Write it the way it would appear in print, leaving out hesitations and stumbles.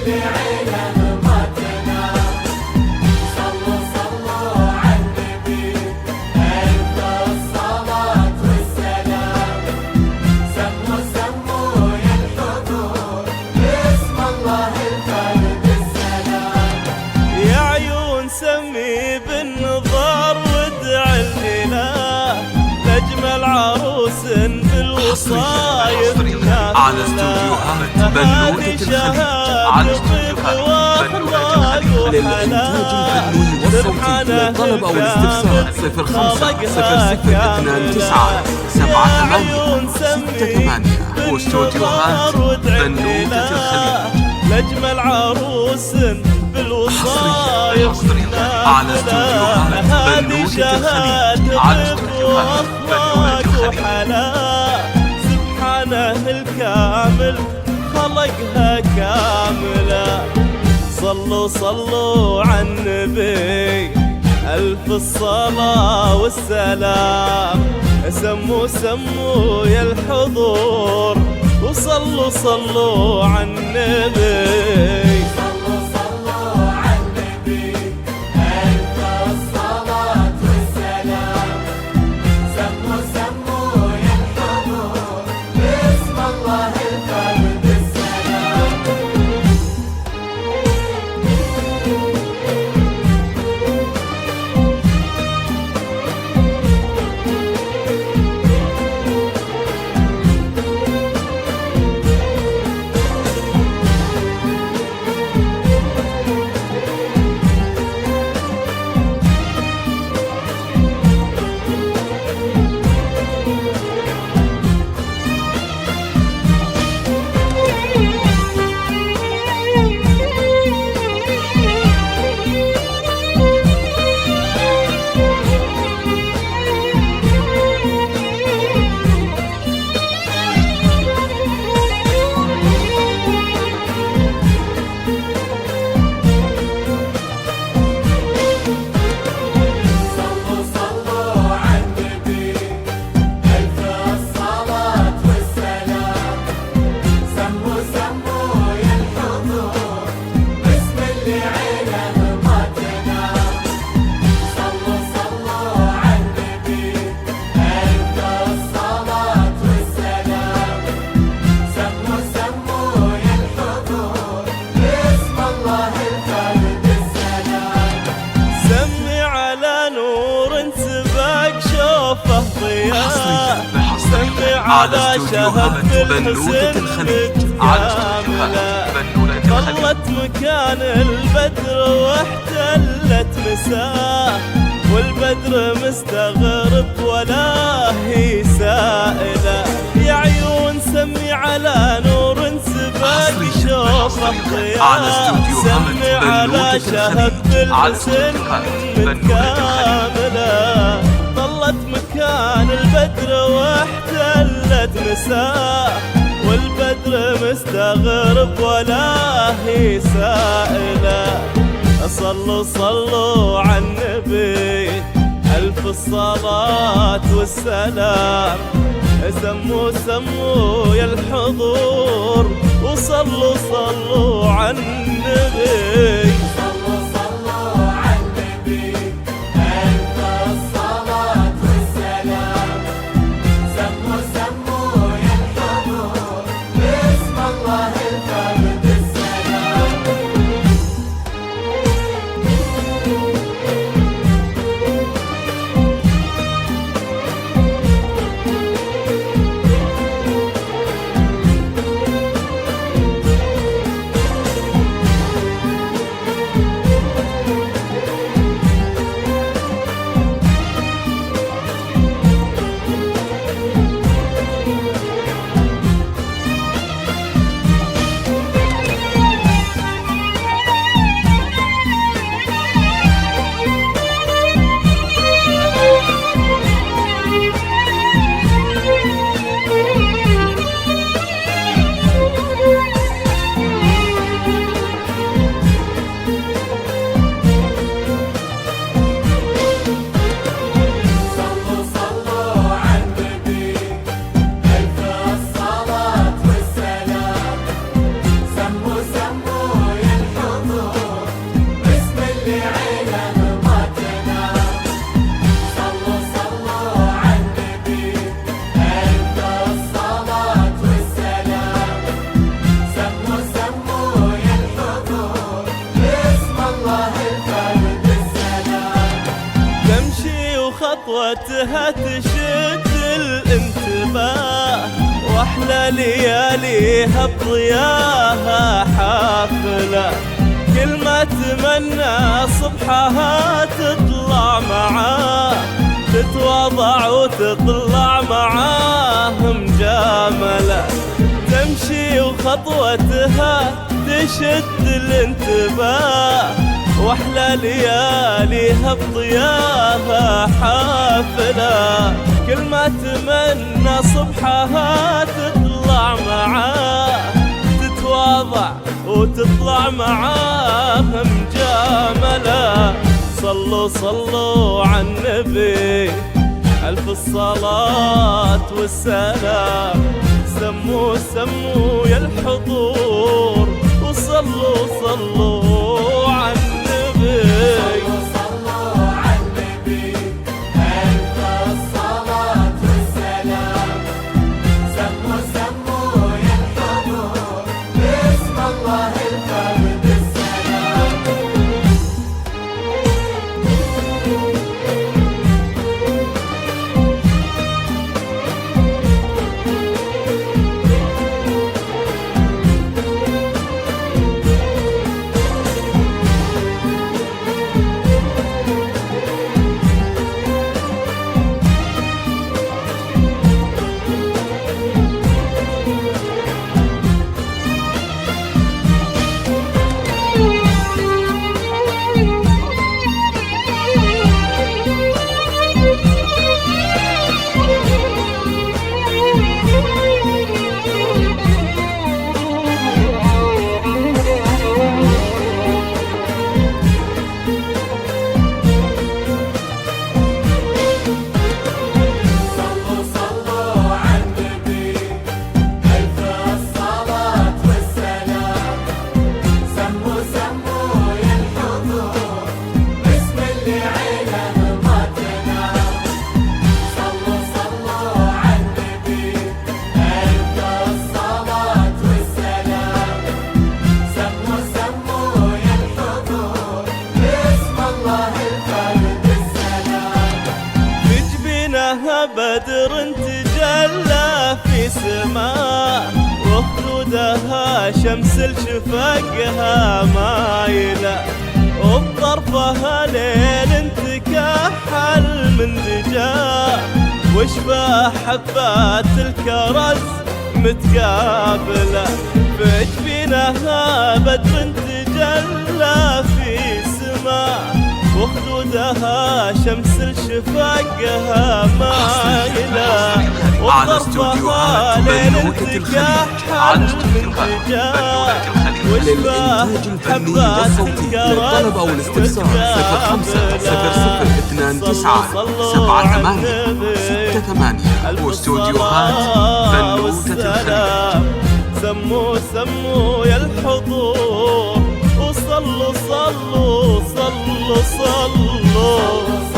اللي عينه ما تنام. صلوا صلوا على النبي ألف الصلاة والسلام. سموا سموا يا الحضور باسم الله الفرد السلام. يا عيون سمي بالنظر وادعي الإله لأجمل عروس بالوصايا على استوديوهات بنوتة الخليج. على استوديوهات بنوتة الخليج للإنتاج الفني والصوتي. للطلب أو الاستفسار 05 00 29 78 68. واستوديوهات بنوتة الخليج لأجمل عروس بالوصايا على استوديوهات بنوتة الخليج. على استوديوهات بنوتة الخليج. سبحانه الكامل خلقها كاملة. صلوا صلوا على النبي ألف الصلاة والسلام. سموا سموا يا الحضور وصلوا صلوا على النبي. صلوا صلوا على النبي ألف الصلاة والسلام. سموا سموا يا الحضور باسم الله الفرد السلام. صلوا صلوا على النبي ألف الصلاة والسلام. سموا سموا يا الحضور باسم اللي عينه ما تنام. صلوا صلوا على النبي ألف الصلاة والسلام. سموا سموا يا الحضور باسم الله الفرد السلام. سمي على نور سباق شوفه ضياء. سمي على شهد بنوتة الخليج. على استوديوهات بنوتة الخليج. ظلت مكان البدر واحتلت مساه. والبدر مستغرب ولا هي سائلة. يا عيون سمي على نور سباق شوفه ضياء. سمي على شهد بالحسن متكاملة. ظلت مكان البدر واحتلت مساه. والبدر مستغرب ولا هي سائلة. صلوا صلوا على النبي ألف الصلاة والسلام. سموا سموا يا الحضور وصلوا صلوا على النبي. صلوا صلوا على النبي ألف الصلاة والسلام. سموا سموا يا الحضور باسم الله الفرد السلام. وخطوتها تشد الانتباه، واحلى لياليها بضياها حافلة، كل ما تمنى صبحها تطلع معاه، تتواضع وتطلع معاه مجاملة، تمشي وخطوتها تشد الانتباه، واحلى لياليها بضياها حافلة، كل ما تمنى صبحها تطلع معاه، تتواضع وتطلع معاه مجاملة. صلوا صلوا على النبي ألف الصلاة والسلام، سموا سموا يا الحضور، وصلوا صلوا على النبي. صلوا على النبي ألف الصلاة والسلام، سموا سموا يا الحضور، باسم الله الفرد السلام. بدر تجلى في سماء، وخدودها شمس الشفقها مايلة، وبطرفها ليل تكحل من دجاه، وشبه حبات الكرز متقابلة، بجبينها بدر تجلى في سماء، وخدودها شمس الشفقها مايلة، وبطرفها ليل تكحل من دجاه، وشبه حبات الكرز للطلب أو الاستفسار 05 0 0 2 9 7 8 6 8 واستوديوهات بنوتة الخليج. سموا سموا يا الحضور، وصلوا صلوا صلوا صلوا